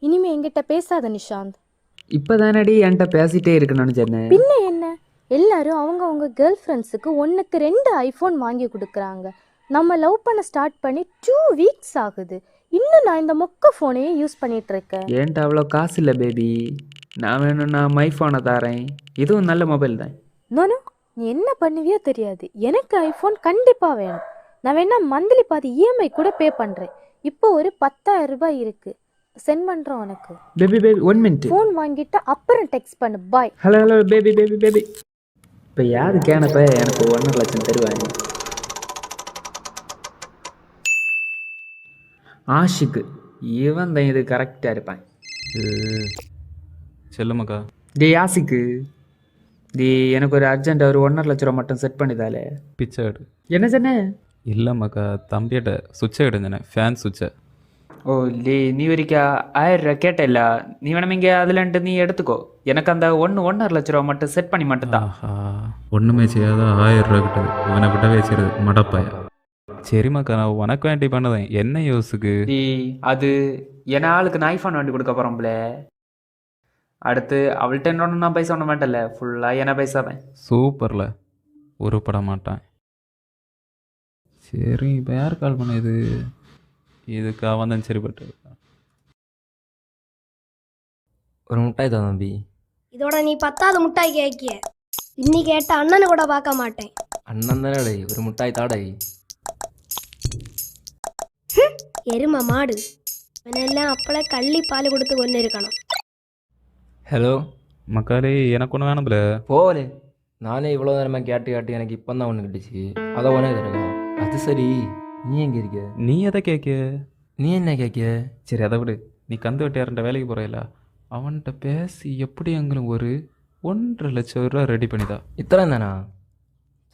இனிமே என்கிட்ட பேசாத நிஷாந்த். இப்பதானடி என்கிட்ட பேசிட்டே இருக்கணும்னு சொன்னேன். பின்ன என்ன, எல்லாரும் அவங்க கேர்ள் ஃப்ரெண்ட்ஸுக்கு 1க்கு 2 ஐஃபோன் வாங்கி கொடுக்குறாங்க. நம்ம லவ் பண்ண ஸ்டார்ட் பண்ணி 2 வீக்ஸ் ஆகுது. இன்னும் நான் இந்த மொக்க ஃபோனையே யூஸ் பண்ணிட்டு இருக்கேன். என்கிட்ட அவ்வளோ காசு இல்லை பேபி. நான் வேணும்னா மை ஃபோனை தரேன். இதுவும் நல்ல மொபைல் தான். நோனோ, நீ என்ன பண்ணுவியோ தெரியாது, எனக்கு ஐஃபோன் கண்டிப்பாக வேணும். நான் வேணா மந்த்லி பாதி இஎம்ஐ கூட பே பண்ணுறேன். இப்போ ஒரு 10,000 ரூபாய் இருக்கு, சென்ட் பண்ணுறேன் உனக்கு. Baby 1 minute. ஃபோன் வாங்கிட்டு அப்புறம் டெக்ஸ்ட் பண்ணு. பாய். Hello baby. இப்போ யாரு கேனப்ப எனக்கு 1.5 லட்சம் தருவாங்க. ஆஷிக்கு இவன் தான் இது கரெக்டாக இருப்பான். செல்லுமாக்கா. டே ஆசிக்கு, டே எனக்கு ஒரு அர்ஜென்ட் ஒரு 1.5 லட்ச ரூபா மட்டும் செட் பண்ணிதாலே. பிச்சை எடு. என்ன சொன்ன? இல்லைம்மாக்கா, தம்பியிட்ட சுவிட்சை எடுங்கண்ணே, ஃபேன் சுவிட்சை. ஓ லே, நீ வரைக்கா 1000 ரூபா கேட்டல. நீ வேணும் இங்கே அதுலன்ட்டு நீ எடுத்துக்கோ. எனக்கு அந்த 1.5 லட்ச ரூபா மட்டும் செட் பண்ணி மட்டும்தான். ஒன்றுமே செய்யாத 1000 ரூபா கிட்டது இவனை விட்ட வச்சிருது மடப்பாயா. சரிம்மாக்கா, நான் உனக்கு வேண்டி பண்ணதேன், என்ன யோசுக்கு? டே அது என் ஆளுக்கு நான் ஐஃபோன் வண்டி கொடுக்க போகிறோம்ல. அடுத்து அவள்கிட்ட என்னோட நான் பைசா ஒன்றும் வேண்டல, ஃபுல்லாக என்ன பைசா தான். சூப்பரில் உருப்பட மாட்டான். சரி, இப்போ யார் கால் பண்ண? இதுக்கு அவன் தான் சரிப்பட்டு. ஒரு முட்டாய் தான் தம்பி. இதோட நீ 10வது முட்டாய் கேட்கிய. இன்னைக்கு கேட்ட அண்ணனை கூட பார்க்க மாட்டேன். அண்ணன் தானே டை, ஒரு முட்டாய் தாடை. எரும மாடு இவனெல்லாம் அப்பள கள்ளி பால் கொடுத்து கொண்டு இருக்கணும். ஹலோ மக்காலே, எனக்கு ஒன்று வேணும்ல. போவலே, நானே இவ்வளோ நேரமாக கேட்டு எனக்கு இப்போ தான் ஒன்று கிட்டுச்சு. அதை உனே தருங்க. அது சரி, நீ எங்கே இருக்க? நீ எதை கேட்க? நீ என்ன கேட்க? சரி, அதை விடு. நீ கந்து வெட்டியாரண்ட வேலைக்கு போகிறயில்ல, அவன்கிட்ட பேசி எப்படி எங்களும் ஒரு 1.5 லட்சம் ரூபா ரெடி பண்ணிதா. இத்தனை தானா?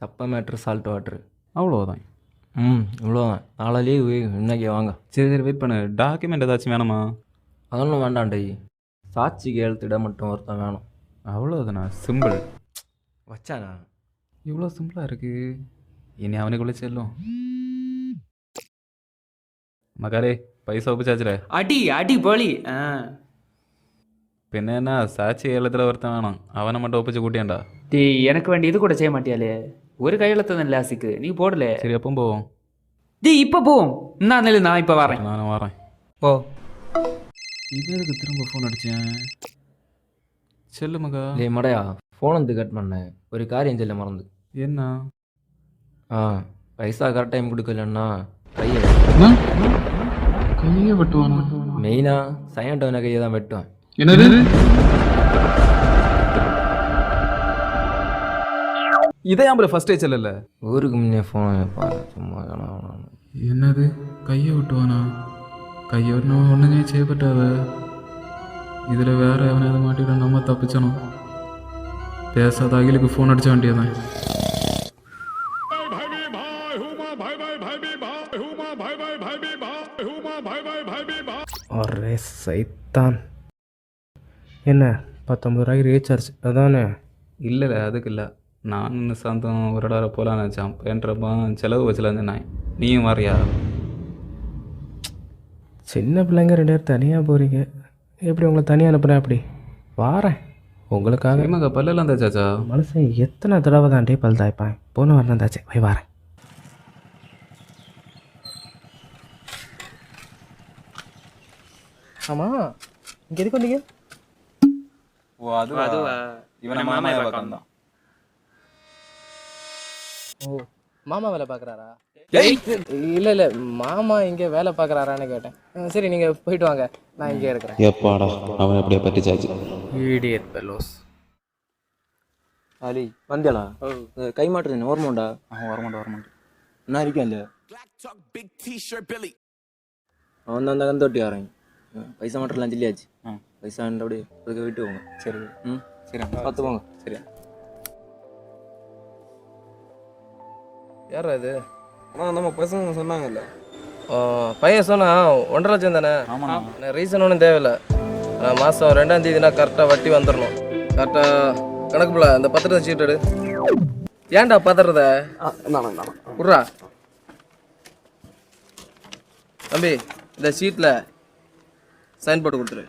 சப்ப மேட்ரு சால்ட் வாட்ரு அவ்வளோதான். இவ்வளோதான். நாளை லீவு, இன்னைக்கு வாங்க. சரி வெயிட் பண்ணு. டாக்குமெண்ட் ஏதாச்சும் வேணுமா? அதொன்றும் வேண்டாண்டை, சாட்சிக்கு எழுத்திட மட்டும் ஒருத்தன் வேணும். அவ்வளோதானா? சிம்பிள் வச்சானா? இவ்வளோ சிம்பிளாக இருக்குது. இனி அவனுக்குள்ளே செல்லும். மகாரே, பைசா ஒப்பிச்சாச்சுல. அடி போலி. பின்ன என்ன, சாட்சி ஏலத்தில் ஒருத்தன் வேணும், அவனை மட்டும் ஒப்பிச்சு கூட்டியாண்டா. டே எனக்கு வேண்டி இது கூட செய்ய மாட்டியாலே. ஒரு கையெழுத்து தான் லாசிக்கு, நீ போடல. சரி, எப்போ போவோம்? டே இப்போ போவோம். நான் இப்போ வரேன். நான் வரேன். ஓ, இவருக்கு திரும்ப ஃபோன் அடித்தேன். செல்லு மகா. லே மடையா, ஃபோன் வந்து கட் பண்ணேன். ஒரு காரியம் சொல்ல மறந்து. என்ன? பைசா கரெக்ட் டைம் கொடுக்கலன்னா கையை வெட்டுவானா? மெயினாக சைனட்டவன கையை தான் வெட்டுவேன். என்னது? இதே அப்புறம் ஃபர்ஸ்டே செல்லல. ஊருக்கு முன்னே ஃபோன் வைப்பான், சும்மா வேணாம். என்னது? கையை விட்டுவானா? கையை விட்டுனா ஒன்றுமே செய்யப்பட்டாத. இதில் வேற எவனையாவது மாட்டிவிட நம்ம தப்பிச்சணும். பேசாத அகிலுக்கு ஃபோன் அடிச்ச வேண்டியதான். ஒரே சைத்தான். என்ன 19 ரூபாய்க்கு ரீசார்ஜ் அதானே? இல்லை அதுக்கு இல்லை, நான் சாந்தம் ஒரு இடம் போகலான்னு நினச்சான். என்றப்பா செலவு வச்சுலான்னு நான். நீயும் வரையா? சின்ன பிள்ளைங்க 2 பேர் தனியாக போகிறீங்க, எப்படி உங்களை தனியாக அனுப்புகிறேன்? அப்படி வாரேன் உங்களுக்காக. மகா, பல்லெல்லாம் தாச்சாச்சா? மனுஷன் எத்தனை தடவை தாண்டே பல் தாய்ப்பான். போன வரணும் தாச்சே, போய் வாரேன். ஆமாம், இங்கே எதுக்கு வந்தீங்க? ஓ, அதுவா? இவனை மாமாவை பார்க்க தான். ஓ, மாமா வேலை பார்க்குறாரா? இல்லை மாமா இங்கே வேலை பார்க்குறாரான்னு கேட்டேன். சரி, நீங்கள் போயிட்டு வாங்க, நான் இங்கே இருக்கிறேன். எப்பாடா அவன் அப்படியே பட்டிச்சாச்சு. இடியட் பெலோஸ். அலி வந்தியாளா? கை மாட்டுறது ஓர்மோண்டா? வரமாட்டேன். நான் இருக்கேன் இல்லை, அவன் தான் அந்த கந்தொட்டி வரேன். பைசா மாட்டலாம் சொல்லியாச்சு. பைசா அப்படியே அதுக்கு விட்டு போங்க. சரி. சரி, பார்த்து போங்க. சரியா? யார் அது? நம்ம பசங்க சொன்னாங்கல்ல. பையன் சொன்னா 1.5 லட்சம் தானே? ஆமாம். ரீசன் ஒன்றும் தேவையில்லை. மாதம் 2ஆம் தேதினா கரெக்டாக வட்டி வந்துடணும். கரெக்டாக கணக்கு பிள்ளை இந்த பத்திரத்தை சீட்டு எடு. ஏன்டா பத்திரத விட்றா தம்பி? இந்த சீட்டில் சைன் போட்டு கொடுத்துரு.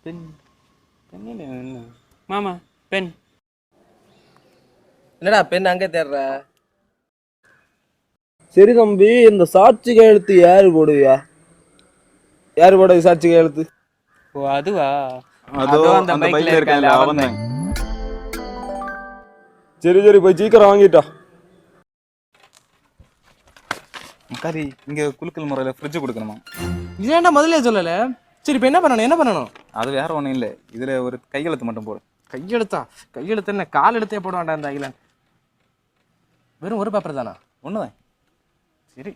பென் பெண்ணில் என்ன மாமா பென் என்னடா பெண் அங்கே தேடுற? சரி தம்பி, இந்த சாட்சி கையெழுத்து யாரு போடுவியா? யாரு போடுறது சாட்சி கையெழுத்து? ஓ அதுவா அதோ அந்த பைக்ல இருக்கல அவன் தான். சரி சரி, போய் சீக்கிரம் வாங்கிட்டா. கறி இங்க குலுக்கல் முறையில ஃப்ரிட்ஜ் கொடுக்கணுமா? ஏன்டா முதல்ல சொல்லல? சரி இப்போ என்ன பண்ணணும்? அது வேற ஒண்ணும் இல்ல, இதுல ஒரு கையெழுத்து மட்டும் போடு. கையெழுத்தா? கையெழுத்து என்ன கால் எழுத்தே போட வேண்டாம் இந்த அகிலன். வெறும் ஒரு பேப்பர் தானா? ஒண்ணுதான். சரி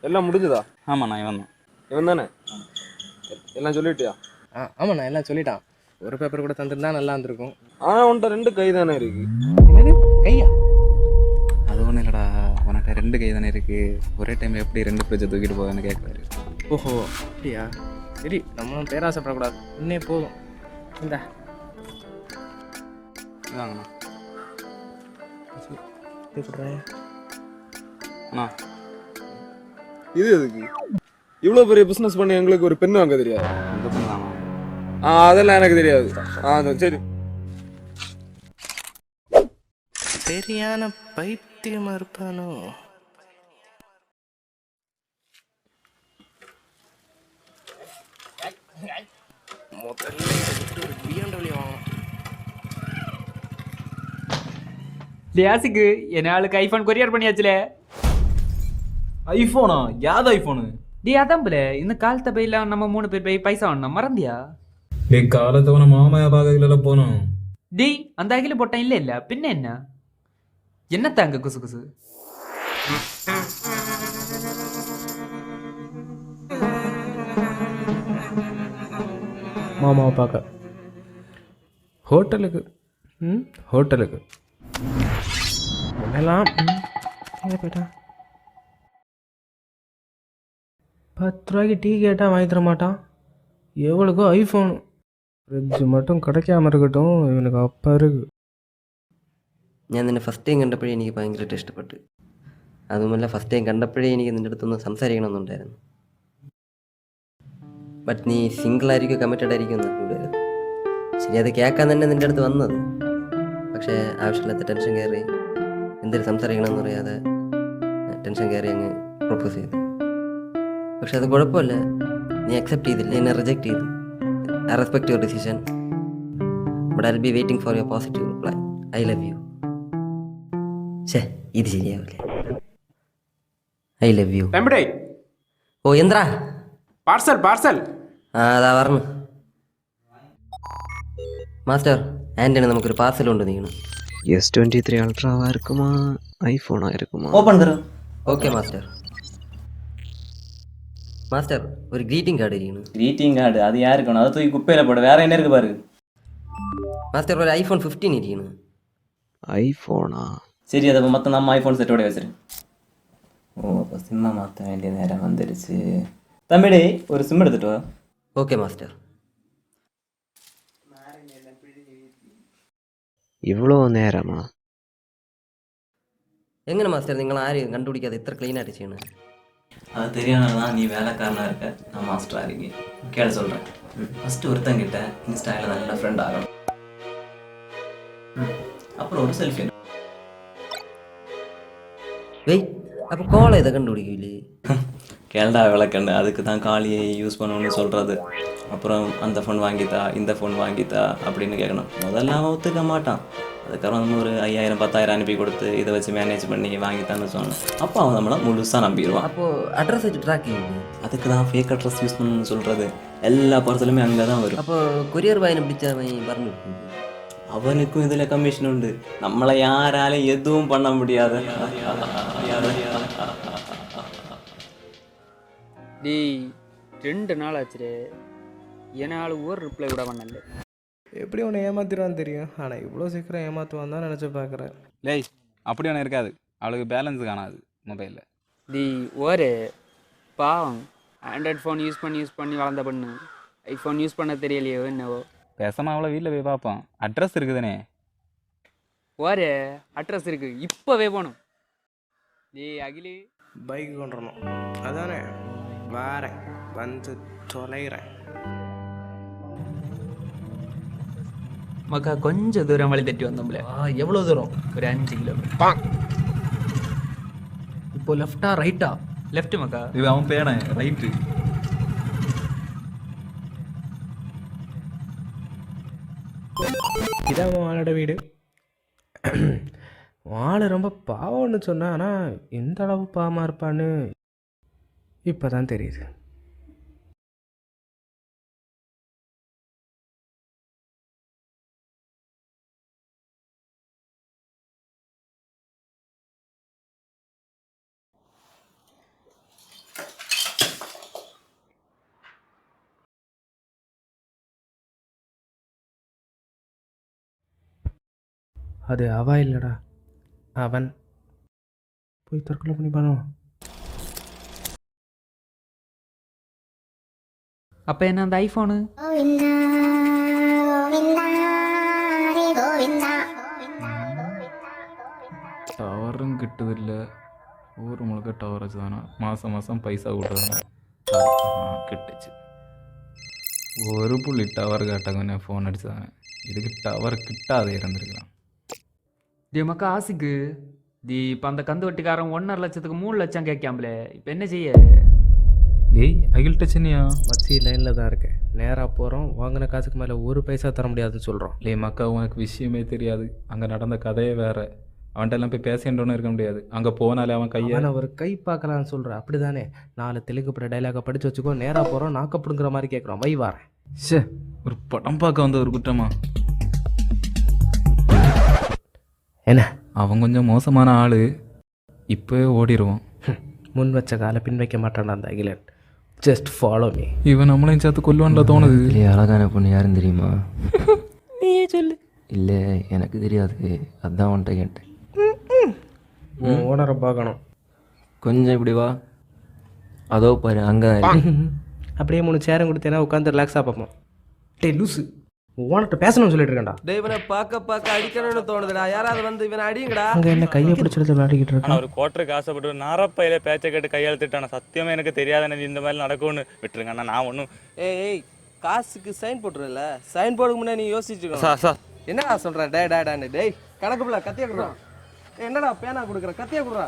எல்லாம் முடிஞ்சதா? ஆமா நான் இவன் தான். இவன் தானே? எல்லாம் சொல்லிட்டியா? ஆமாண்ணா எல்லாம் சொல்லிட்டான். ஒரு பேப்பர் கூட தந்துருந்தா நல்லா இருந்திருக்கும். ஆனா உன்கிட்ட 2 கை தானே இருக்கு. கையா? அது ஒண்ணும் இல்லடா, உனக்கு 2 கை தானே இருக்கு, ஒரே டைம்ல எப்படி 2 ஃப்ரிட்ஜை தூக்கிட்டு போவேன்னு கேட்கறாரு. ஓஹோ அப்படியா? சரி நம்மளும் பேராசைப்படக்கூடாது, இன்னே போதும். இந்தா வாங்கண்ணா. கூப்பிடுறேன். அண்ணா இது எதுக்கு? இவ்வளவு பெரிய பிசினஸ் பண்ணி எங்களுக்கு ஒரு பெண் வாங்க தெரியாது? இந்த பொண்ணு தானா? அதெல்லாம் எனக்கு தெரியாது. சரி. சரியான பைத்தியமா இருப்பானோ? முதல்ல ஒரு BMW வாங்கணும். டியாசிக்கு என் ஆளுக்கு ஐஃபோன் கொரியர் பண்ணியாச்சுல. ஐஃபோனா? யாது ஐஃபோனு? டி அதான் போல இந்த காலத்தை பையில நம்ம 3 பேர் போய் பைசா வாங்கணும் மறந்தியா? காலத்தவன மாமாயா பாகையில போனோம். டி அந்த அகில போட்டான் இல்ல இல்ல பின்ன என்ன என்னத்தாங்க குசு குசு? மாமாவை பார்க்க ஹோட்டலுக்கு. ஹோட்டலுக்கு முன்னெல்லாம் எங்கே போயிட்டான்? 10 ரூபாய்க்கு டீ கேட்டால் வாங்கி தர மாட்டான். எவ்வளோக்கோ ஐஃபோனு. ஃப்ரிட்ஜ் மட்டும் கிடைக்காம இருக்கட்டும், இவனுக்கு அப்போ இருக்கு. ഞാൻ നിന്നെ ഫസ്റ്റ് ടൈം കണ്ടപ്പോഴേ എനിക്ക് ഭയങ്കരമായിട്ട് ഇഷ്ടപ്പെട്ടു. അതുമല്ല ഫസ്റ്റ് ടൈം കണ്ടപ്പോഴേ എനിക്ക് നിൻ്റെ അടുത്തൊന്ന് സംസാരിക്കണമെന്നുണ്ടായിരുന്നു. ബട്ട് നീ സിംഗിൾ ആയിരിക്കും കമ്മിറ്റഡ് ആയിരിക്കും എന്നറിയില്ലായിരുന്നു. ശരി, അത് കേൾക്കാൻ തന്നെ നിൻ്റെ അടുത്ത് വന്നത്. പക്ഷേ ആവശ്യമില്ലാത്ത ടെൻഷൻ കയറി എന്തെങ്കിലും സംസാരിക്കണമെന്ന് പറയാതെ ടെൻഷൻ കയറി അങ്ങ് പ്രൊപ്പോസ് ചെയ്തു. പക്ഷെ അത് കുഴപ്പമില്ല, നീ അക്സെപ്റ്റ് ചെയ്തില്ല, എന്നെ റിജക്റ്റ് ചെയ്തു. I respect your decision, but I will be waiting for your positive reply. I love you. ഛേ, ഇത് ശരിയാവില്ല. I love you. தம்பிடே ഓ എന്താ? Parcel parcel. അതാ പറഞ്ഞു. മാസ്റ്റർ ആൻ്റണി, നമുക്കൊരു പാർസൽ കൊണ്ട് നീങ്ങണം. S23 அல்ட்ராவா இருக்குமா ஐஃபோனா இருக்குமா? ഓപ്പൺ തരോ? Okay master. மாஸ்டர் ஒரு க்ரீட்டிங் கார்டு இருக்கணும். க்ரீட்டிங் கார்டு அது யாருக்கணும்? அதை தூக்கி குப்பையில் போட, வேற என்ன இருக்கு பாரு. மாஸ்டர் ஒரு iPhone 15 இருக்கணும். ஐஃபோனா? சரி, அதை மொத்தம் நம்ம ஐஃபோன் செட்டோட வச்சிரு. ஓ, அப்போ சிம்மை மாற்ற வேண்டிய நேரம் வந்துடுச்சு. தம்பிடே ஒரு சிம் எடுத்துட்டு வா. Okay master. இவ்வளோ நேரமா? எங்கே மாஸ்டர் நீங்கள் ஆരെയും கண்டுபிடிக்காத இത്ര க்ளீனாக செய்யணும்? அது தெரியாதனால தான் நீ வேலைக்காரனாக இருக்க, நான் மாஸ்டராக இருக்கேன். கேள சொல்கிறேன். ஃபஸ்ட்டு ஒருத்தங்கிட்ட இன்ஸ்டாவில் நல்ல ஃப்ரெண்ட் ஆகணும். அப்புறம் ஒரு செல்ஃபி. வெய், அப்போ கோலை இதை கண்டுபிடிக்கவில்லை? கேள்டா விளக்கண்ணு, அதுக்கு தான் காலியை யூஸ் பண்ணணும்னு சொல்கிறது. அப்புறம் அந்த ஃபோன் வாங்கித்தா, இந்த ஃபோன் வாங்கித்தா அப்படின்னு கேட்கணும். முதல்ல அவன் ஒத்துக்க மாட்டான். அதுக்கப்புறம் நம்ம ஒரு 5000 10,000 அனுப்பி கொடுத்து இதை வச்சு மேனேஜ் பண்ணி வாங்கித்தான்னு சொன்னோம். அப்போ அவன் நம்மளை முழுசாக நம்பிடுவான். அப்போது அட்ரஸ் வச்சு ட்ராக்கிங். அதுக்கு தான் ஃபேக் அட்ரஸ் யூஸ் பண்ணணும்னு சொல்கிறது. எல்லா பார்சலுமே அங்கே தான் வரும். அப்போது கொரியர் பாயினை பிடிச்சா அவன் പറഞ്ഞു. அவனுக்கும் இதில் கமிஷன் உண்டு. நம்மளை யாராலையும் எதுவும் பண்ண முடியாது. டேய் 2 நாள் ஆச்சுரே, என்னால் ஒரு ரிப்ளை கூட பண்ணல. எப்படி உன்னை ஏமாத்திடுவான்னு தெரியும், ஆனால் இவ்வளோ சீக்கிரம் ஏமாற்றுவான் தான் நினச்சி பார்க்குறேன். லேய், அப்படி ஒன்று இருக்காது, அவளுக்கு பேலன்ஸ் காணாது மொபைலில். டேய் ஒரு பாவம், ஆண்ட்ராய்ட் ஃபோன் யூஸ் பண்ணி வளர்ந்த பொண்ணு ஐஃபோன் யூஸ் பண்ண தெரியலையோ என்னவோ. பேசாமல் அவளை வீட்டில் போய் பார்ப்போம். அட்ரஸ் இருக்குதுனே. ஒரு அட்ரஸ் இருக்குது, இப்போவே போகணும். டேய் அகிலு, பைக் கொண்டுறணும் அதானே வாரேன் வந்து தொலைகிறேன். மக்கா கொஞ்சம் தூரம் வழி தட்டி வந்தோம்ல. எவ்வளோ தூரம்? ஒரு 5 கிலோமீட்டர். இப்போ லெஃப்டா ரைட்டா? லெஃப்ட் மக்கா. இது அவன் பேன ரைட்டு. இதான் வாழோட வீடு. வாழை ரொம்ப பாவம்னு சொன்னேன், ஆனால் எந்த அளவு பாவமாக இருப்பான்னு இப்போ தான் தெரியுது. அது அவா இல்லைடா, அவன். போய் தற்கொலை பண்ணி பண்ணுவான். அப்போ என்ன அந்த ஐஃபோனு? டவரும் கிட்டதில்லை, ஊர் முழுக்க டவர் வச்சு தானே மாதம் மாதம் பைசா கொடுத்தாங்க. கிட்டுச்சு. ஒரு புள்ளி டவர் கேட்டாங்க ஃபோன் அடிச்சு தானே. இதுக்கு டவர் கிட்டாதே இருந்திருக்கலாம். டி மக்கா ஆசிக்கு தி இப்போ அந்த கந்து வட்டிக்காரன் 1.5 லட்சத்துக்கு 3 லட்சம் கேட்காமலே. இப்போ என்ன செய்ய? ஏய் அகில்கிட்ட சின்னியா? மச்சி லைனில் தான் இருக்கேன். நேராக போகிறோம். வாங்கின காசுக்கு மேலே ஒரு பைசா தர முடியாதுன்னு சொல்கிறோம். லே மக்கா, உனக்கு விஷயமே தெரியாது. அங்கே நடந்த கதையே வேறு. அவன்கிட்ட எல்லாம் போய் பேசின்றோன்னு இருக்க முடியாது. அங்கே போனாலே அவன் கையை நான் ஒரு கை பார்க்கலான்னு சொல்கிறேன். அப்படி தானே? 4 தெலுங்கு பட டைலாக படித்து வச்சுக்கோ. நேராக போகிறோம், நாக்கப்படுங்கிற மாதிரி கேட்குறோம். வை வாரேன். ஷே, ஒரு படம் பார்க்க வந்த ஒரு குற்றமா? என்ன? அவன் கொஞ்சம் மோசமான ஆள். இப்போ ஓடிடுவான். முன் வச்ச காலை பின் வைக்க மாட்டான் அந்த அகிலன். Just follow me. இவன் நம்மளையும் சேர்த்து கொல்லுவான்ல தோணுது. இல்லையே, அழகான பொண்ணு யாருன்னு தெரியுமா? நீயே சொல்லு. இல்லை, எனக்கு தெரியாது. அதான் உன்ட்ட கேட்டேன். ஓனரை பார்க்கணும். கொஞ்சம் இப்படி வா. அதோ பாரு, அங்கே தான். அப்படியே 3 சேரும் கொடுத்தேன்னா உட்காந்து ரிலாக்ஸாக பார்ப்போம். டே லூசு, ஓனர்கிட்ட பேசணும்னு சொல்லிட்டு இருக்கேன்டா. இவனை பார்க்க அடிக்கணும்னு தோணுதுடா. யாராவது வந்து இவனை அடிங்கடா. அங்கே என்ன கையை பிடிச்சிட்டு விளையாடிக்கிட்டு இருக்கான். ஒரு கோட்டருக்கு ஆசைப்பட்டு நாரப்பையில பேச்சை கேட்டு கையெழுத்துட்டான. சத்தியமா எனக்கு தெரியாத இந்த மாதிரி நடக்கும்னு விட்டுருங்க அண்ணா. நான் ஒன்றும் ஏய் காசுக்கு சைன் போட்டுருல. சைன் போடுக்கு முன்னாடி நீ யோசிச்சுக்கணும். என்னடா சொல்ற? டேடான்னு டேய் கணக்கு பிள்ளை கத்தியா கொடுறான். என்னடா பேனா கொடுக்குற? கத்தியா கொடுறா.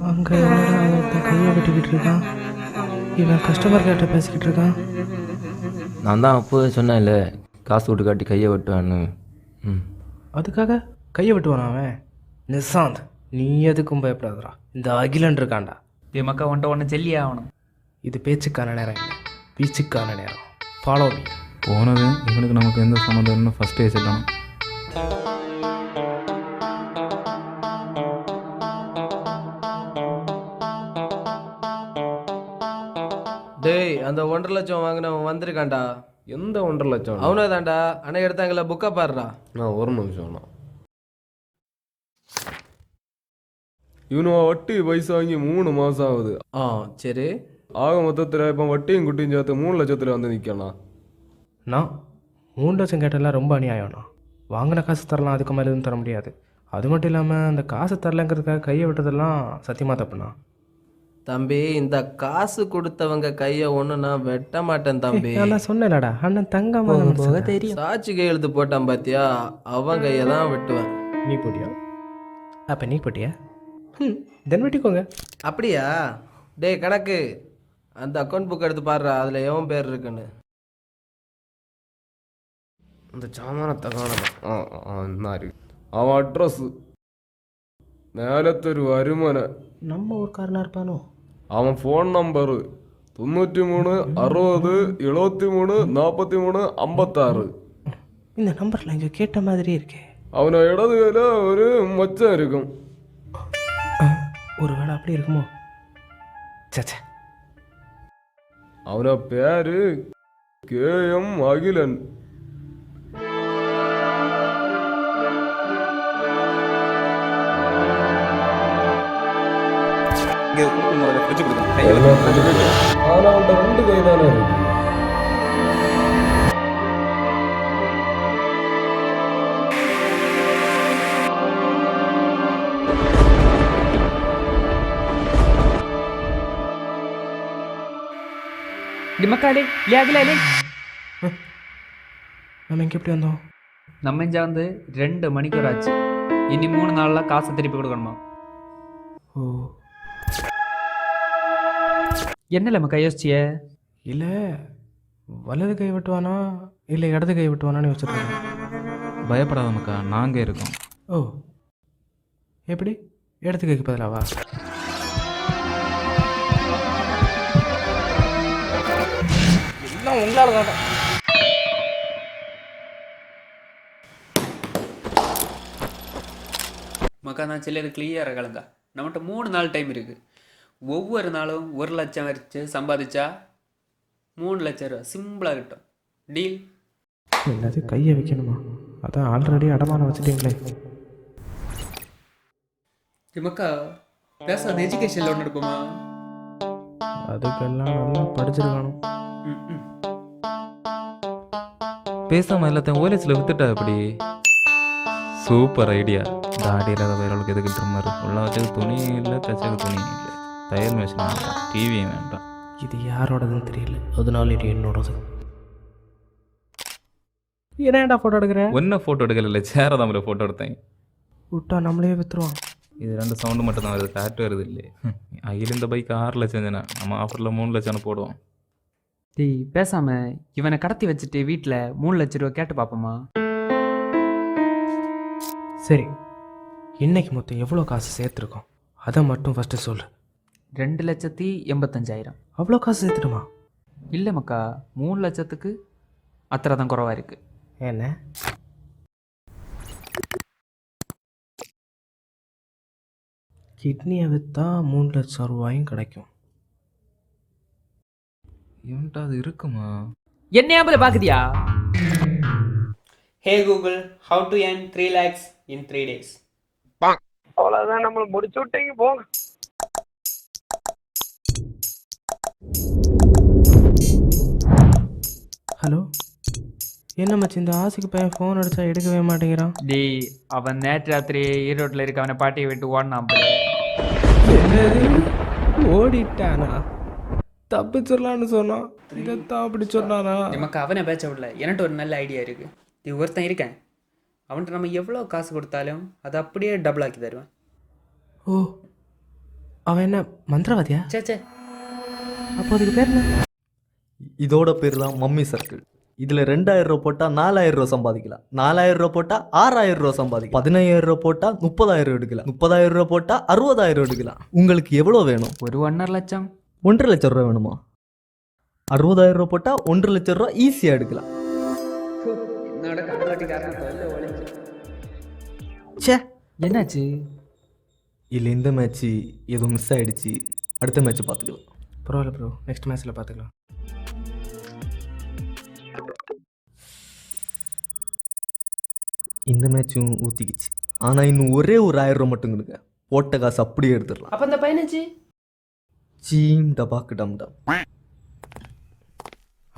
அங்கே கையை வெட்டிக்கிட்டு இருக்கான். இவன் கஸ்டமர் கிட்ட பேசிக்கிட்டு இருக்கான். நான் தான் அப்போவே சொன்னேன்ல, காசு விட்டு காட்டி கையை வெட்டுவான்னு. அதுக்காக கையை வெட்டுவானா அவன்? நிசாந்த், நீ எதுக்கும் பயப்படாதடா. இந்த அகிலன் இருக்கான்டா. டி மக்கா உன்ட்ட ஒன்று சொல்லியே ஆகணும். இது பேச்சுக்கான நேரம் இல்லை, பீச்சுக்கான நேரம். Follow me. போனது இவனுக்கு நமக்கு எந்த சம்மந்தம்னு ஃபஸ்ட்டே சொல்லணும். டேய் அந்த 1.5 லட்சம் வாங்கினவன் வந்திருக்கான்டா. எந்த 1.5 லட்சம்? அவனே தான்டா. அன்னைக்கு எடுத்தாங்கல்ல புக்கா பாருடா. நான் ஒரு நிமிஷம். இவனுவா வட்டி பைசா வாங்கி 3 மாதம் ஆகுது. சரி. ஆக மொத்தத்தில் இப்போ வட்டியும் குட்டியும் சேர்த்து 3 லட்சத்தில் வந்து நிற்கணும். நான் 3 லட்சம் கேட்டெல்லாம் ரொம்ப அநியாயம்ண்ணா. வாங்கின காசு தரலாம், அதுக்கு மேலே எதுவும் தர முடியாது. அது மட்டும் இல்லாமல் அந்த காசு தரலங்கிறதுக்காக கையை விட்டதெல்லாம் சத்தியமாக தப்புண்ணா. தம்பி, இந்த காசு கொடுத்தவங்க கையை ஒன்று நான் வெட்ட மாட்டேன் தம்பி. நான் சொன்னேன்லடா, அண்ணன் தங்கம்மா தெரியும். சாட்சி கையெழுத்து போட்டான் பாத்தியா, அவன் கையை தான் வெட்டுவேன். நீ போட்டியா? அப்போ நீ போட்டியா? தென் வெட்டிக்கோங்க. அப்படியா? டேய் கணக்கு, அந்த அக்கௌண்ட் புக் எடுத்து பாடுறா, அதில் எவன் பேர் இருக்குன்னு. அந்த சாமானத்தை காணதான் இருக்கு. அவன் அட்ரஸ் மேலத்தொரு வருமனை. நம்ம ஊர்க்காரனா இருப்பானோ? அவன் ஃபோன் நம்பரு 93 60 73 43 56. இந்த நம்பரில் இங்கே கேட்ட மாதிரி இருக்கே. அவனை இடது கையில் ஒரு மச்சம் இருக்கும். ஒரு வேளை அப்படி இருக்குமோ? சச்சா. அவனை பேரு KM அகிலன். இங்கே கூப்பிட்டு முறையில் ஃப்ரிட்ஜ் கொடுங்க கையை வச்சு ஆனால் அவன்கிட்ட 2 கை தானே இருக்கு. டிமக்காலே லியாகலே நம்ம இங்கே எப்படி வந்தோம்? நம்ம இங்கே வந்து 2 மணிக்கூர் ஆச்சு. இனி 3 நாளில் காசை திருப்பி கொடுக்கணுமா? ஓ என்ன நம்ம கையோசிச்சிய? இல்லை, வலது கை வெட்டுவானா இல்லை இடது கை வெட்டுவானான்னு யோசிச்சிருக்கேன். பயப்படாத மக்கா, நாங்கள் இருக்கோம். ஓ எப்படி? இடது கைக்கு பதிலாவா? எல்லாம் உங்களால் தான். மக்கா நான் சிலர் கிளியராக கலந்தா நம்மகிட்ட 3 நாள் டைம் இருக்குது. ஒவ்வொரு நாளும் 1 லட்சம் வச்சு சம்பாதிச்சா 3 லட்சம் ரூபா சிம்பிளாக கிட்டும். டீல்? என்னது கையை வைக்கணுமா? அதான் ஆல்ரெடி அடமானம் வச்சுட்டீங்களே. மக்கா பேசாத எஜுகேஷன் லோன் எடுப்போமா? அதுக்கெல்லாம் நல்லா படிச்சிருக்கணும். பேசாமல் எல்லாத்தையும் ஓலேஜில் வித்துட்டா எப்படி? Super idea. தாடி இல்லாத வயலுக்கு எதுக்கு ட்ரிம்மர்? உள்ள வச்சது துணியும் இல்லை, தச்சது துணியும் இல்லை, தையல் மிஷின் வேண்டாம், டிவியும் வேண்டாம். இது யாரோடதுன்னு தெரியல, அதனால இது என்னோடது. ஏன்டா ஃபோட்டோ எடுக்கிறேன்? ஒன்றை ஃபோட்டோ எடுக்கல, சேரை தான் ஃபோட்டோ எடுத்தேன். விட்டா நம்மளே விற்றுருவோம். இது 2 சவுண்டு மட்டும் தான் வருது, காட்டு வருது இல்லையே. அகில் இந்த பைக் 6 லட்சம் தானே, நம்ம ஆஃபரில் 3 லட்சம்னு போடுவோம். டேய் பேசாமல் இவனை கடத்தி வச்சுட்டு வீட்டில் 3 லட்ச ரூபா கேட்டு பார்ப்போமா? சரி, இன்னைக்கு மொத்தம் எவ்வளோ காசு சேர்த்துருக்கோம் அதை மட்டும் ஃபஸ்ட்டு சொல்லு. 2,85,000. அவ்வளோ காசு சேர்த்துட்டுமா? இல்லை மக்கா, 3 லட்சத்துக்கு அத்தனை தான் குறவாக இருக்குது. என்ன? கிட்னியை விற்றா 3 லட்சம் ரூபாயும் கிடைக்கும். இவன்ட்டு அது இருக்குமா? என்ன பார்க்குதியா? Hey Google, how to earn 3 lakhs in 3 days? அவ்வளோதான், நம்மளை முடிச்சு விட்டீங்க போங்க. ஹலோ, என்ன மச்சி இந்த ஆசைக்கு பையன் ஃபோன் அடித்தா எடுக்கவே மாட்டேங்கிறான்? டேய் அவன் நேற்று ராத்திரி ஈரோட்டில் இருக்க அவனை பாட்டியை விட்டு ஓடினான். ஓடிட்டானா? தப்பிச்சிடலான்னு சொன்னான், இதைத்தான் அப்படி சொன்னானா? நமக்கு அவனை பேச்ச விடல. என்கிட்ட ஒரு நல்ல ஐடியா இருக்குது. இது ஒருத்தன் இருக்கேன், அவன்கிட்ட நம்ம எவ்வளோ காசு கொடுத்தாலும் அதை அப்படியே டபுள் ஆக்கி தருவேன். ஓ, அவன் என்ன மந்திரவாதியா? சே அப்போ அதுக்கு பேர் என்ன? இதோட பேர் தான் மம்மி சர்க்கிள். இதில் 2000 ரூபா போட்டால் 4000 ரூபா சம்பாதிக்கலாம், 4000 ரூபா போட்டால் 6000 ரூபா சம்பாதிக்கலாம், 15000 ரூபா போட்டால் 30000 எடுக்கலாம், 30000 ரூபா போட்டால் 60000 எடுக்கலாம். உங்களுக்கு எவ்வளோ வேணும்? ஒரு 1.5 லட்சம். 1.5 லட்சம் ரூபா வேணுமா? 60000 ரூபா போட்டால் 1.5 லட்சம் ரூபா ஈஸியாக எடுக்கலாம். சே, என்னாச்சு? இல்லை, இந்த மேட்ச்சு ஏதோ மிஸ் ஆகிடுச்சு, அடுத்த மேட்ச்சு பார்த்துக்கலாம். பரவாயில்ல ப்ரோ, நெக்ஸ்ட் மேட்ச்சில் பார்த்துக்கலாம். இந்த மேட்சும் ஊற்றிக்கிச்சு. ஆனால் இன்னும் ஒரே ஒரு 1000 ரூபா மட்டும் கொடுங்க, போட்ட காசு அப்படியே எடுத்துடலாம். அப்போ அந்த பையனாச்சு சீம் டபாக்கு டம் டம்.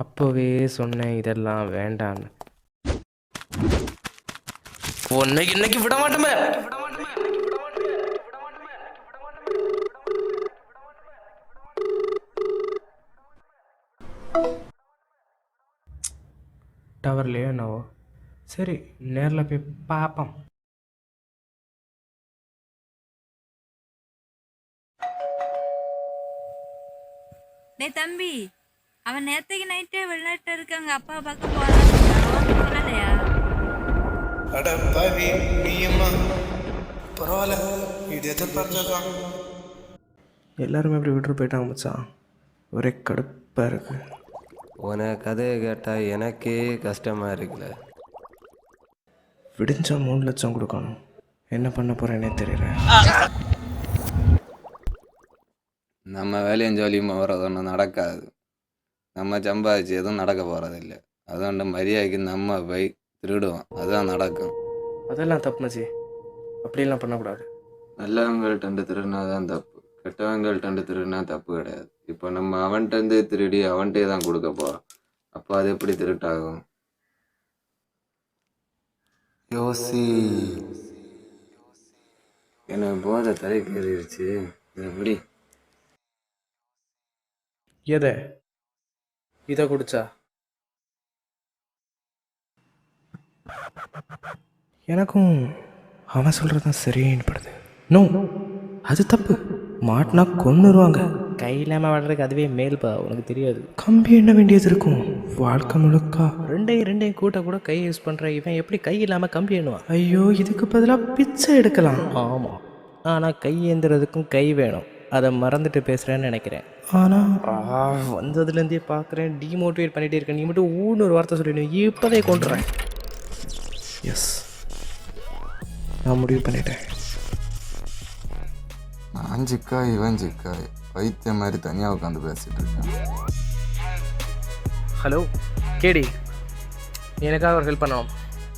அப்போவே சொன்னேன் இதெல்லாம் வேண்டான்னு. இன்னைக்கு விட மாட்டோமே. டவர்லையோ என்னவோ. சரி, நேரில் போய் பார்ப்போம். டேய் தம்பி, அவன் நேற்றுக்கு நைட்டே வெளிநாட்டில் இருக்காங்க, அப்பா பார்க்க போகிறான் சொல்லலையா? அட பாவி, நீயம்மா பரவாயில்ல, இது எதிர்பார்த்ததான். எல்லாருமே இப்படி விட்டுட்டு போயிட்டாங்க மச்சான், ஒரே கடுப்பாக இருக்கு. உனக்கு கதையை கேட்டால் எனக்கே கஷ்டமாக இருக்குல்ல. விடிஞ்சா 3 லட்சம் கொடுக்கணும், என்ன பண்ண போகிறேன்னே தெரியல. நம்ம வேலையும் ஜோலியும் வர்றது ஒன்றும் நடக்காது. நம்ம சம்பாதிச்சு எதுவும் நடக்க போகிறதில்ல. அதுകൊണ്ട് மரியாதைக்கு நம்ம போய் திருடுவோம், அதுதான் நடக்கும். அதெல்லாம் தப்பு மச்சி, அப்படியெல்லாம் பண்ணக்கூடாது. நல்லவங்கள்ட்ட திருடினா தான் தப்பு, கெட்டவங்கள்ட்ட திருடினா தப்பு கிடையாது. இப்போ நம்ம அவன்கிட்டருந்து திருடி அவன்கிட்டே தான் கொடுக்க போகிறோம். அப்போ அது எப்படி திருட்டாகும்? யோசி. எனக்கு போதை தலைக்கு ஏறிடுச்சு. எப்படி? எதை இதை குடிச்சா? எனக்கும் அவன் சொல்கிறது தான் சரின்னு படுது. நோ, அது தப்பு. மாட்டினா கொன்னுருவாங்க. கை இல்லாமல் வாடுறதுக்கு அதுவே மேல்பா, உனக்கு தெரியாது. கம்பி என்ன வேண்டியது இருக்கும் வாழ்க்கை முழுக்கா. ரெண்டையும் கூட்ட கூட கை யூஸ் பண்ணுற இவன் எப்படி கை இல்லாமல் கம்பி எண்ணுவான்? ஐயோ, இதுக்கு பதிலாக பிச்சை எடுக்கலாம். ஆமாம், ஆனால் கை ஏந்துறதுக்கும் கை வேணும். அதை மறந்துட்டு பேசுகிறேன்னு நினைக்கிறேன். ஆனால் வந்ததுலேருந்தே பார்க்குறேன், டிமோட்டிவேட் பண்ணிகிட்டே இருக்கேன். நீ மட்டும் ஊன்னு ஒரு வார்த்தை சொல்லிடு, இப்போதே கொண்டுறேன். எஸ், நான் முடிவு பண்ணிட்டேன். நான் சிக்காய், இவன் சிக்காய், வைத்திய மாதிரி தனியாக உட்காந்து பேசிகிட்டு இருக்கேன். ஹலோ கேடி, எனக்காக ஒரு ஹெல்ப் பண்ணணும்.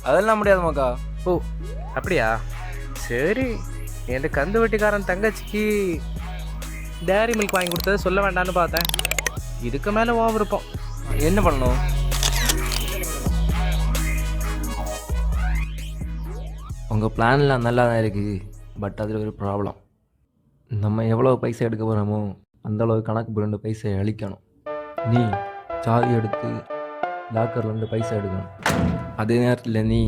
அதெல்லாம் முடியாதுமாக்கா. ஓ அப்படியா? சரி, என் கந்து வெட்டிக்காரன் தங்கச்சிக்கு டேரி மில்க் வாங்கி கொடுத்தது சொல்ல வேண்டாம்னு பார்த்தேன். இதுக்கு மேலே விருப்பம். என்ன பண்ணணும்? உங்கள் பிளான்லாம் நல்லா தான் இருக்குது, பட் அதில் ஒரு ப்ராப்ளம். நம்ம எவ்வளோ பைசா எடுக்க போகிறோமோ அந்தளவு கணக்கு புரண்டு பைசா அழிக்கணும். நீ சாவி எடுத்து லாக்கர்லேருந்து பைசா எடுக்கணும். அதே நேரத்தில் நீ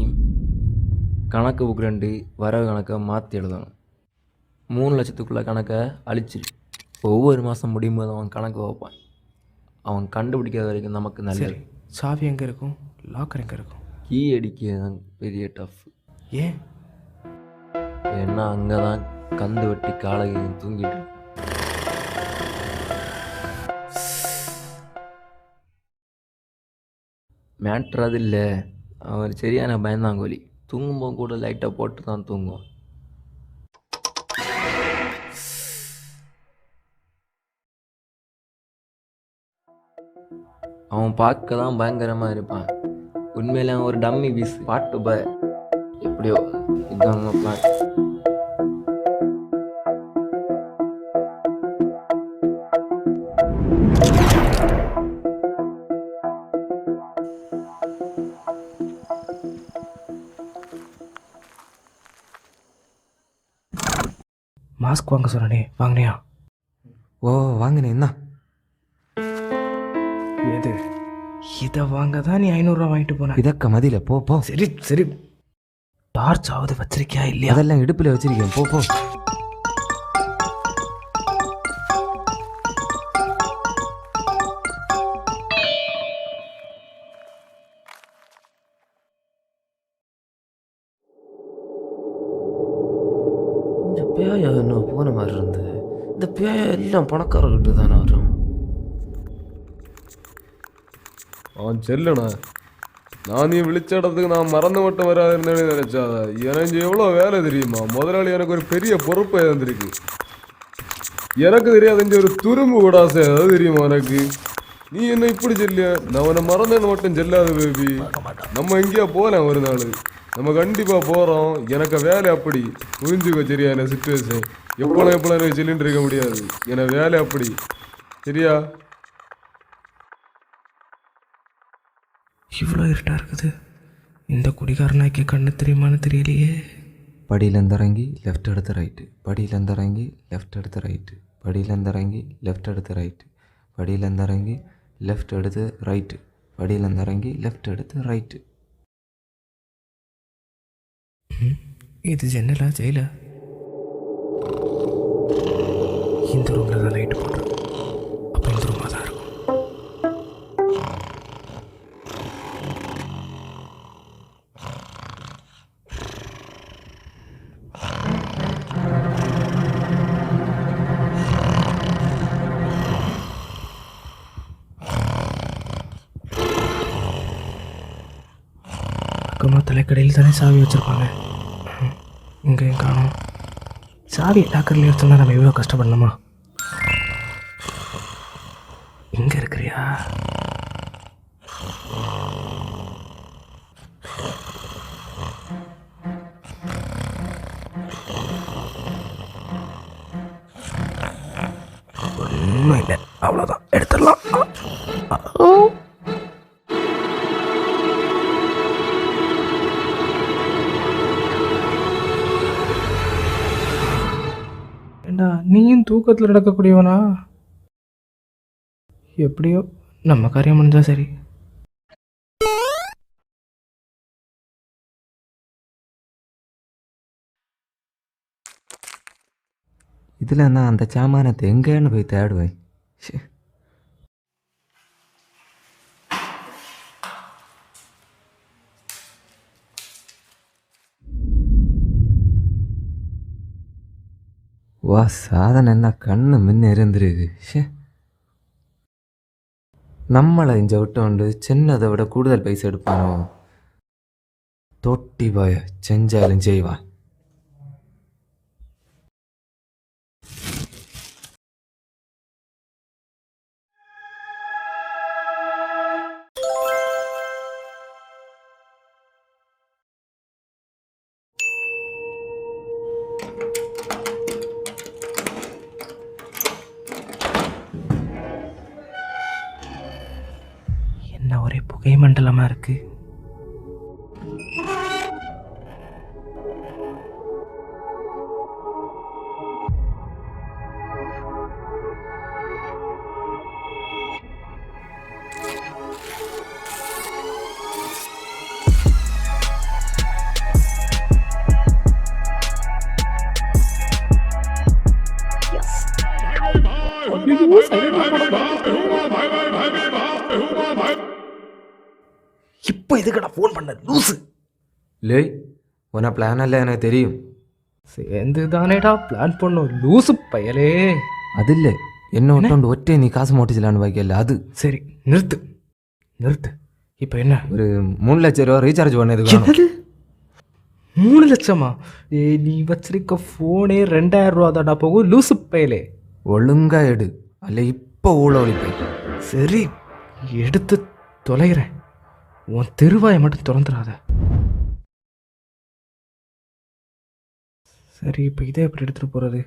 கணக்கு புக் 2 வரவு கணக்கை மாற்றி எழுதணும். 3 லட்சத்துக்குள்ள கணக்கை அழிச்சிரு. ஒவ்வொரு மாதம் முடியும் போது அவன் கணக்கு வைப்பான். அவன் கண்டுபிடிக்காத வரைக்கும் நமக்கு நல்லது. சாவி எங்கே இருக்கும்? லாக்கர் எங்கே இருக்கும்? கீ அடிக்க தான் பெரிய டஃப். ஏன்? ஏன்னா அங்கே தான் கந்து வெட்டி காலையை தூங்கிட்டு இருக்கு. மேட்ரு அது இல்லை, அவர் சரியான பயந்தாங்கோலி. தூங்கும்போது கூட லைட்டாக போட்டு தான் தூங்குவான். அவன் பார்க்க தான் பயங்கரமாக இருப்பான், உண்மையில ஒரு டம்மி பீஸ். பாட்டு பாய் எப்படியோ இதாங்க பிளான். மாஸ்க் வாங்க சொன்னே, வாங்கினியா? ஓ வாங்கினேன். என்ன எது? இதை வாங்க தான் நீ 500 ரூபா வாங்கிட்டு போன. இதக்க மதியில போ போ. சரி சரி, டார்ச் ஆகுது வச்சிருக்கியா இல்லையா? அதெல்லாம் இடுப்பில் வச்சிருக்கேன், போ போ. இந்த பேயா என்ன போன மாதிரி இருந்தது. இந்த பேயா எல்லாம் பணக்காரர்கிட்ட தானே வரும். செல்லுண்ணா, நான் நீ விழிச்ச இடத்துக்கு நான் மறந்து மட்டும் வராதுன்னு நினைச்சாத. எனக்கு எவ்வளோ வேலை தெரியுமா? முதலாளி எனக்கு ஒரு பெரிய பொறுப்பை இருந்திருக்கு. எனக்கு தெரியாத ஒரு துரும்பு கூடாசை அது தெரியுமா எனக்கு? நீ என்ன இப்படி சொல்லிய? நான் உன்னை மறந்தேன்னு மட்டும் செல்லாது பேபி. நம்ம எங்கேயா போகலாம் ஒரு நாள், நம்ம கண்டிப்பாக போகிறோம். எனக்கு வேலை அப்படி புரிஞ்சுக்கோ, சரியா? என்ன சுச்சுவேஷன் எப்போலாம் எனக்கு சொல்லிட்டு இருக்க முடியாது. எனக்கு வேலை அப்படி, சரியா? இவ்வளோ இருட்டாக இருக்குது. இந்த குடிகாரனாக்கி கண்ணு தெரியுமான்னு தெரியலையே. படியிலேருந்து இறங்கி லெஃப்ட் எடுத்து ரைட்டு, படியிலேருந்து இறங்கி லெஃப்ட் எடுத்து ரைட்டு, படியிலேருந்து இறங்கி லெஃப்ட் எடுத்து ரைட்டு, படியிலேருந்து இறங்கி லெஃப்ட் எடுத்து ரைட்டு, படியிலேருந்து இறங்கி லெஃப்ட் எடுத்து ரைட்டு. இது ஜன்னலா ஜெயிலா? இந்த ரூமில் தான் லைட்டு போடுறேன். அப்போ இந்த ரூமாக தான் இருக்கும். அக்கம்மா தலைக்கடையில் தானே சாவி வச்சுருப்பாங்க. இங்கேயும் காணும். சாவி லாக்கரில் எடுத்தோம்னா நம்ம எவ்வளோ கஷ்டப்படணுமா? இங்கே இருக்கிறியா? ஒன்றும் இல்லை, அவ்வளோதான், எடுத்துடலாம். ஏண்டா நீயும் தூக்கத்தில் நடக்கக்கூடியவனா? எப்படியோ நம்ம காரியம் முடிஞ்சா சரி. இதில் நான் அந்த சாமானத்தை எங்கேன்னு போய் தேடுவேன். ஷே. வா, சாதனை என்ன கண்ணு முன்ன இருந்துருக்கு. ஷே. நம்மளை இஞ்ச விட்டோண்டு சின்னதை விட கூடுதல் பைசா எடுப்பானோ? தொட்டி பாய செஞ்சாலும் செய்வான். என்ன ஒரே புகை மண்டலமாக இருக்கு. இப்போ எதுக்கடா ஃபோன் பண்ண லூசு? லே, உன பிளான் எல்லாம் எனக்கு தெரியும். சேர்ந்து தானேடா பிளான் பண்ணோம் லூசு பயலே. அது இல்லை, என்ன விட்டோண்டு ஒற்றே நீ காசு மோட்டிச்சலான்னு வைக்கல அது. சரி நிறுத்து நிறுத்து. இப்போ என்ன? ஒரு 3 லட்சம் ரூபா ரீசார்ஜ் பண்ணதுக்கு என்னது 3 லட்சமா? நீ வச்சிருக்க ஃபோனே 2000 ரூபா தான்டா போகும் லூசு பயலே. ஒழுங்கா எடு, அல்ல இப்போ ஊழ ஒழிப்பேன். சரி எடுத்து தொலைகிறேன். உன் தெருவாயை மட்டும் திறந்துடாத. சரி இப்போ இதை எப்படி எடுத்துகிட்டு போகிறது?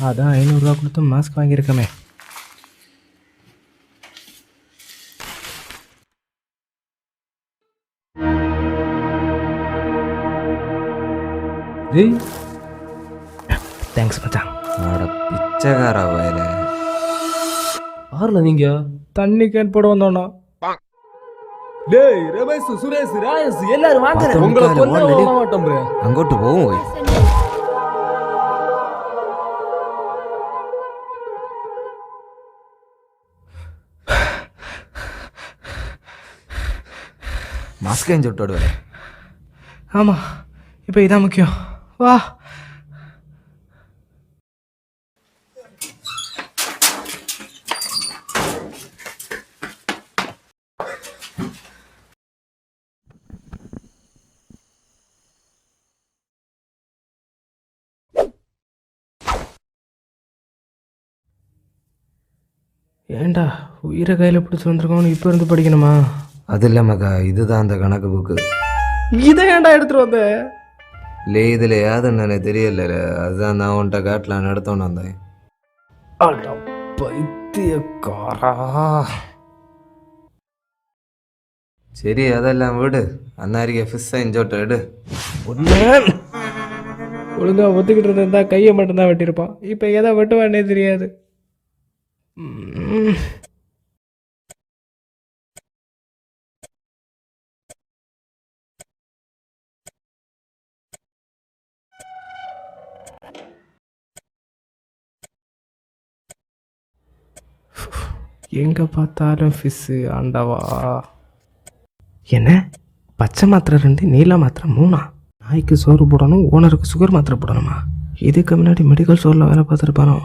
அதான் 500 ரூபா கொடுத்து மாஸ்க் வாங்கியிருக்கமே. தேங்க்ஸ் மச்சான். பிச்சைக்கார வயல ஆறுல நீங்க தண்ணி கேன் போட வந்தோன்னா டேய் ரமேஷ் சுரேஷ் ராயஸ் எல்லாரும் வாங்க. உங்களை கொல்ல வர மாட்டோம் ப்ரோ. அங்கோட்டு போவோம். மாஸ்க் எஞ்சு விட்டு. ஆமாம் இப்போ இதான் முக்கியம். வா. ஏண்டா உயிரை கையில் பிடிச்சி வந்திருக்கோன்னு இப்போ இருந்து படிக்கணுமா? அது இல்லை மகா, இதுதான் அந்த கணக்கு புக்கு. இதை ஏன்டா எடுத்துகிட்டு வந்த? இல்லை இதில் யாதுன்னு எனக்கு தெரியல. அதுதான் நான் உன்கிட்ட காட்டில் நடத்தோன்னு வந்தேன். அட பைத்தியக்காரா. சரி அதெல்லாம் விடு. அன்னாரிக்க ஃபிஷ் செஞ்சோட்ட எடு. ஒழுங்கா ஒத்துக்கிட்டு இருந்தா கையை மட்டும்தான் வெட்டியிருப்பான். இப்போ எதை வெட்டுவானே தெரியாது. எங்கே பார்த்தாலும் ஃபிஷ்ஷு. ஆண்டவா. என்ன பச்சை மாத்திரை 2, நீல மாத்திரை 3? நாய்க்கு சோறு போடணும், ஓனருக்கு சுகர் மாத்திரை போடணுமா? இதுக்கு முன்னாடி மெடிக்கல் ஸ்டோரில் வேலை பார்த்துருப்பானோ?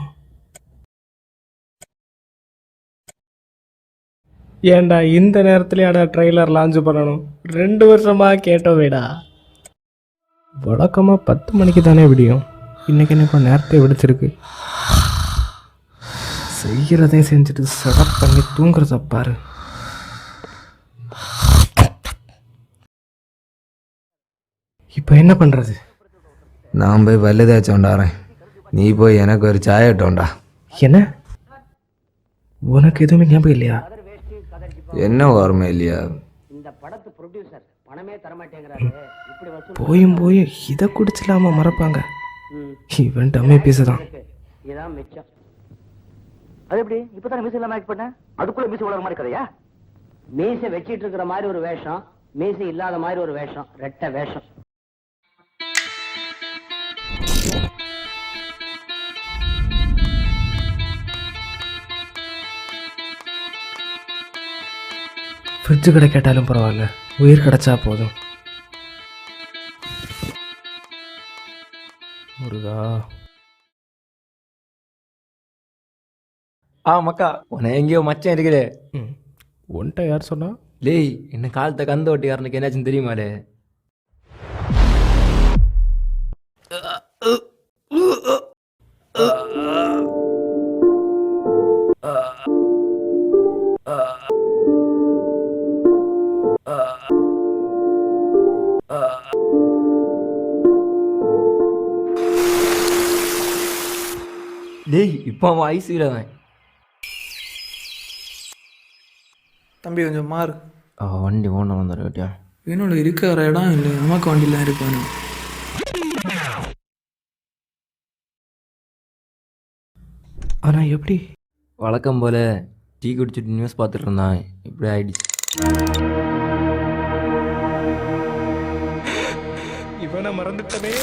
ஏண்டா இந்த நேரத்துலையாடா ட்ரெய்லர் லான்ச் பண்ணணும்? 2 வருஷமாக கேட்டோவேடா. வழக்கமாக 10 மணிக்கு தானே விடியும். இன்றைக்கி எனக்கு நேரத்தை விடுச்சிருக்கு. செய்கிறதையும் செஞ்சுட்டு செடப் பண்ணி தூங்குறத பாரு. இப்போ என்ன பண்ணுறது? நான் போய் வல்லுதாச்சும் உண்டாறேன். நீ போய் எனக்கு ஒரு சாய இட்டோண்டா. என்ன உனக்கு எதுவுமே ஞாபகம் இல்லையா? என்ன ஓர்மை இல்லையா? போயும் போயும் இதை குடிச்சிடாம மறப்பாங்க. இவன் டம்மே பீஸுதான். அது எப்படி இப்பதான் மீசை இல்லாம ஆக்ட் பண்ண? அதுக்குள்ள மீசை உலக மாதிரி கதையா? மீசை வச்சிட்டு இருக்கிற மாதிரி ஒரு வேஷம், மீசை இல்லாத மாதிரி ஒரு வேஷம், ரெட்ட வேஷம். ஃப்ரிட்ஜு கடை கேட்டாலும் பரவாயில்ல, உயிர் கிடைச்சா போதும். முருகா. மக்கா உன எங்கேயோ மச்சான் இருக்குதே. உன்ட்ட யார் சொன்னா? லேய் என்ன காலத்தை கந்து ஓட்டிக்காரனுக்கு என்னாச்சுன்னு தெரியுமாலே? டேய் இப்போ அவன் ஐசியில் தான். தம்பி கொஞ்சம் மாறு. வண்டி ஓன வந்துடு கேட்டியா? என்னோட இருக்கிற இடம் இல்லை, நமக்கு வண்டியில் இருப்பானு. ஆனால் எப்படி? வழக்கம் போல் டீ குடிச்சிட்டு நியூஸ் பார்த்துட்டு இருந்தான், இப்படி ஆயிடுச்சு. இவனை மறந்துட்டனே.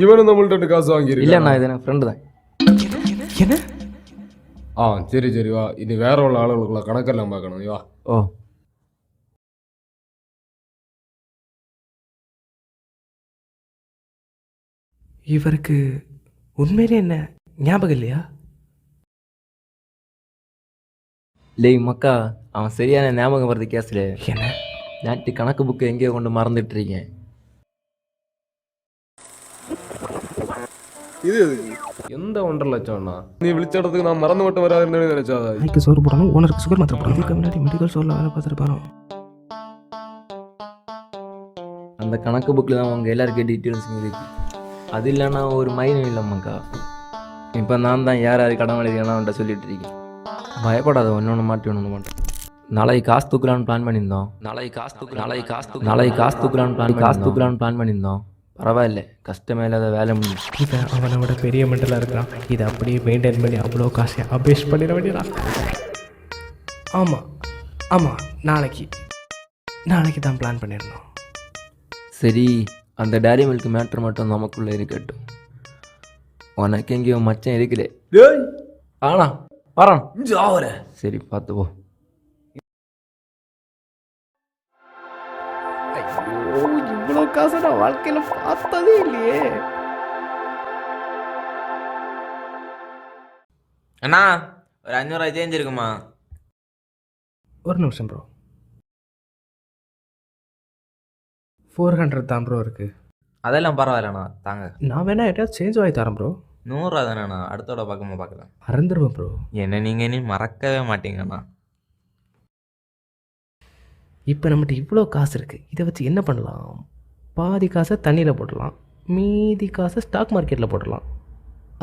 இவனும் நம்மள்ட்ட காசு வாங்கியிருக்கா? இல்லைண்ணா, இது எனக்கு ஃப்ரெண்டு தான். என்ன? சரி சரி வா, இனி வேற உள்ள ஆளுகளுக்குள்ள கணக்கெல்லாம் பார்க்கணும். வா. ஓ இவருக்கு உண்மையிலே என்ன ஞாபகம் இல்லையா? லேய் மக்கா, அவன் சரியான ஞாபகம் வருது கேஸில். என்ன? நேற்று கணக்கு புக்கு எங்கேயோ கொண்டு மறந்துட்டு இருக்கேன். இது எந்த 1.5 லட்சம்னா? நீ விழிச்ச இடத்துக்கு நான் மறந்து மட்டும் வராதுன்னு நினைச்சாதா? நாய்க்கு சோறு போடணும், ஓனருக்கு சுகர் மாத்திரை போடணும். இதுக்கு முன்னாடி மெடிக்கல் ஸ்டோரில் வேலை பார்த்துருப்பாரோ. அந்த கணக்கு புக்கில் தான் உங்கள் எல்லாருக்கும் டீட்டெயில்ஸ் இருக்கு. அது இல்லைன்னா ஒரு மைனும் இல்லைம்மாக்கா. இப்போ நான் தான் யார் யார் கடன் எழுதினா அவன்கிட்ட சொல்லிட்டு இருக்கேன். பயப்படாத, ஒன்று மாட்டி ஒன்று மாட்டேன். நாளைக்கு காசு தூக்கலான்னு பிளான் பண்ணியிருந்தோம். காசு தூக்கலான்னு பண்ணியிருந்தோம். பரவாயில்ல, கஷ்டமே இல்லாத வேலை முடியும். இதை அவனை விட பெரிய மெண்டலாக இருக்கிறான். இதை அப்படியே மெயின்டைன் பண்ணி அவ்வளோ காசை அபேஷ் பண்ணிட வேண்டியதான். ஆமாம் நாளைக்கு தான் பிளான் பண்ணியிருந்தோம். சரி, அந்த டேரி மில்க் மேட்ரு மட்டும் நமக்குள்ளே இருக்கட்டும். உனக்கு எங்கேயோ மச்சான் இருக்குதே. ஆனா வரான். சரி பார்த்து போ. இவ்வளோ காசை நான் வாழ்க்கையில் பார்த்ததே இல்லையே. அண்ணா ஒரு 500 சேஞ்ச் இருக்குமா? ஒரு நிமிஷம் ப்ரோ. 400 தான் ப்ரோ இருக்கு. அதெல்லாம் பரவாயில்லண்ணா, தாங்க. நான் வேணா எதாவது சேஞ்ச் வாங்கி தரேன் ப்ரோ. 100 தானேண்ணா, அடுத்தோட பார்க்கும்போது பார்க்கலாம். மறந்துடுவேன் ப்ரோ. என்ன நீங்கள் இனி மறக்கவே மாட்டீங்கண்ணா. இப்போ நம்மகிட்ட இவ்வளோ காசு இருக்குது, இதை வச்சு என்ன பண்ணலாம்? பாதி காசை தண்ணியில் போடலாம், மீதி காசை ஸ்டாக் மார்க்கெட்டில் போடலாம்,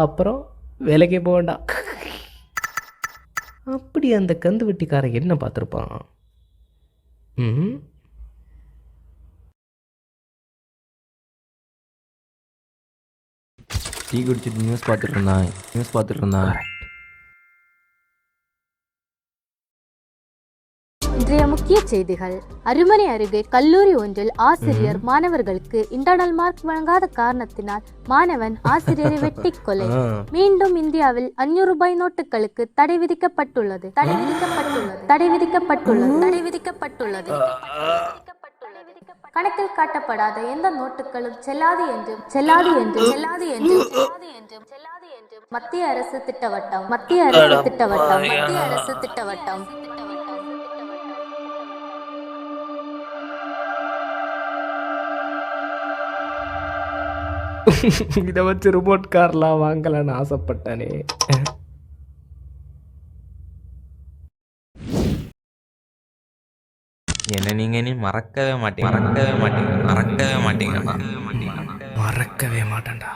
அப்புறம் வேலைக்கே போக வேண்டாம். அப்படி அந்த கந்து வெட்டிக்காரன் என்ன பார்த்துருப்பான்? டீ குடிச்சிட்டு நியூஸ் பார்த்துட்டு இருந்தான். இன்றைய முக்கிய செய்திகள். அருமனை அருகே கல்லூரி ஒன்றில் ஆசிரியர் மாணவர்களுக்கு இன்டர்னல் மார்க் வழங்காத காரணத்தினால் மாணவன் ஆசிரியரை வெட்டி கொலை. மீண்டும் இந்தியாவில் 500 ரூபாய் நோட்டுகளுக்கு தடை விதிக்கப்பட்டுள்ளது. கணக்கில் காட்டப்படாத எந்த நோட்டுகளும் செல்லாது என்றும் மத்திய அரசு திட்டவட்டம். இதை வச்சு ரிமோட் கார்லாம் வாங்கலான்னு ஆசைப்பட்டானே. என்ன நீங்கள் இனி மறக்கவே மாட்டீங்க மறக்கவே மாட்டீங்கண்ணா மறக்கவே மாட்டேன்டா.